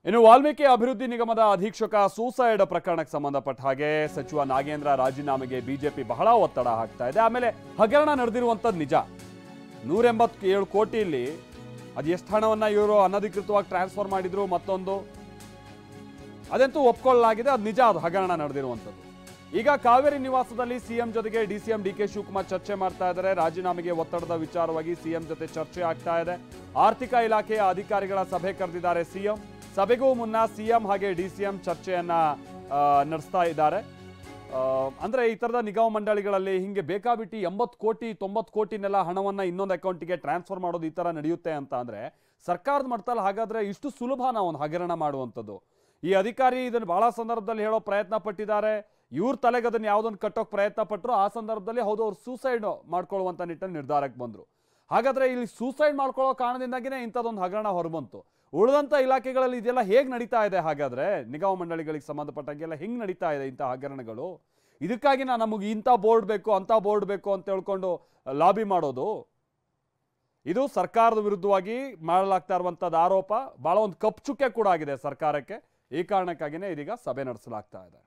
ಇನ್ನು ವಾಲ್ಮೀಕಿ ಅಭಿವೃದ್ಧಿ ನಿಗಮದ ಅಧೀಕ್ಷಕ ಸೂಸೈಡ್ ಪ್ರಕರಣಕ್ಕೆ ಸಂಬಂಧಪಟ್ಟ ಹಾಗೆ ಸಚಿವ ನಾಗೇಂದ್ರ ರಾಜೀನಾಮೆಗೆ ಬಿಜೆಪಿ ಬಹಳ ಒತ್ತಡ ಹಾಕ್ತಾ ಇದೆ. ಆಮೇಲೆ ಹಗರಣ ನಡೆದಿರುವಂತದ್ದು ನಿಜ. 187 ಕೋಟಿಯಲ್ಲಿ ಅದು ಎಷ್ಟು ಹಣವನ್ನ ಇವರು ಅನಧಿಕೃತವಾಗಿ ಟ್ರಾನ್ಸ್ಫರ್ ಮಾಡಿದ್ರು ಮತ್ತೊಂದು ಅದಂತೂ ಒಪ್ಕೊಳ್ಳಲಾಗಿದೆ. ಅದು ನಿಜ, ಅದು ಹಗರಣ ನಡೆದಿರುವಂತದ್ದು. ಈಗ ಕಾವೇರಿ ನಿವಾಸದಲ್ಲಿ ಸಿಎಂ ಜೊತೆಗೆ ಡಿಸಿಎಂ ಡಿಕೆ ಶಿವಕುಮಾರ್ ಚರ್ಚೆ ಮಾಡ್ತಾ ಇದ್ದಾರೆ. ರಾಜೀನಾಮೆಗೆ ಒತ್ತಡದ ವಿಚಾರವಾಗಿ ಸಿಎಂ ಜೊತೆ ಚರ್ಚೆ ಆಗ್ತಾ ಇದೆ. ಆರ್ಥಿಕ ಇಲಾಖೆಯ ಅಧಿಕಾರಿಗಳ ಸಭೆ ಕರೆದಿದ್ದಾರೆ ಸಿಎಂ. ಸಭೆಗೂ ಮುನ್ನ ಸಿಎಂ ಹಾಗೆ ಡಿಸಿಎಂ ಚರ್ಚೆಯನ್ನ ನಡೆಸ್ತಾ ಇದ್ದಾರೆ. ಅಂದ್ರೆ ಈ ತರದ ನಿಗಮ ಮಂಡಳಿಗಳಲ್ಲಿ ಹಿಂಗೆ ಬೇಕಾಬಿಟ್ಟು 80 ಕೋಟಿ 90 ಕೋಟಿನೆಲ್ಲ ಹಣವನ್ನ ಇನ್ನೊಂದು ಅಕೌಂಟಿಗೆ ಟ್ರಾನ್ಸ್ಫರ್ ಮಾಡೋದು ಈ ತರ ನಡೆಯುತ್ತೆ ಅಂತ ಅಂದ್ರೆ ಸರ್ಕಾರದ ಮಟ್ಟದಲ್ಲಿ ಹಾಗಾದ್ರೆ ಇಷ್ಟು ಸುಲಭನ ಒಂದು ಹಗರಣ ಮಾಡುವಂಥದ್ದು? ಈ ಅಧಿಕಾರಿ ಇದನ್ನು ಬಹಳ ಸಂದರ್ಭದಲ್ಲಿ ಹೇಳೋ ಪ್ರಯತ್ನ ಪಟ್ಟಿದ್ದಾರೆ. ಇವ್ರ ತಲೆಗೆ ಅದನ್ನು ಯಾವುದನ್ನು ಕಟ್ಟೋಕೆ ಪ್ರಯತ್ನ ಪಟ್ಟರು. ಆ ಸಂದರ್ಭದಲ್ಲಿ ಹೌದು ಅವ್ರು ಸೂಸೈಡ್ ಮಾಡ್ಕೊಳ್ಳುವಂಥ ನಿಟ್ಟಿನಲ್ಲಿ ನಿರ್ಧಾರಕ್ಕೆ ಬಂದರು. ಹಾಗಾದ್ರೆ ಇಲ್ಲಿ ಸೂಸೈಡ್ ಮಾಡ್ಕೊಳ್ಳೋ ಕಾರಣದಿಂದಾಗಿನೇ ಇಂಥದ್ದೊಂದು ಹಗರಣ ಹೊರಬಂತು. ಉಳಿದಂಥ ಇಲಾಖೆಗಳಲ್ಲಿ ಇದೆಲ್ಲ ಹೇಗೆ ನಡೀತಾ ಇದೆ? ಹಾಗಾದ್ರೆ ನಿಗಮ ಮಂಡಳಿಗಳಿಗೆ ಸಂಬಂಧಪಟ್ಟಂಗೆಲ್ಲ ಹೆಂಗೆ ನಡೀತಾ ಇದೆ ಇಂಥ ಹಗರಣಗಳು? ಇದಕ್ಕಾಗಿ ನಮಗೆ ಇಂಥ ಬೋರ್ಡ್ ಬೇಕು ಅಂಥ ಬೋರ್ಡ್ ಬೇಕು ಅಂತ ಹೇಳ್ಕೊಂಡು ಲಾಬಿ ಮಾಡೋದು, ಇದು ಸರ್ಕಾರದ ವಿರುದ್ಧವಾಗಿ ಮಾಡಲಾಗ್ತಾ ಇರುವಂಥದ್ದು ಆರೋಪ. ಭಾಳ ಒಂದು ಕಪ್ಪು ಚುಕ್ಕೆ ಕೂಡ ಆಗಿದೆ ಸರ್ಕಾರಕ್ಕೆ. ಈ ಕಾರಣಕ್ಕಾಗಿಯೇ ಇದೀಗ ಸಭೆ ನಡೆಸಲಾಗ್ತಾ ಇದೆ.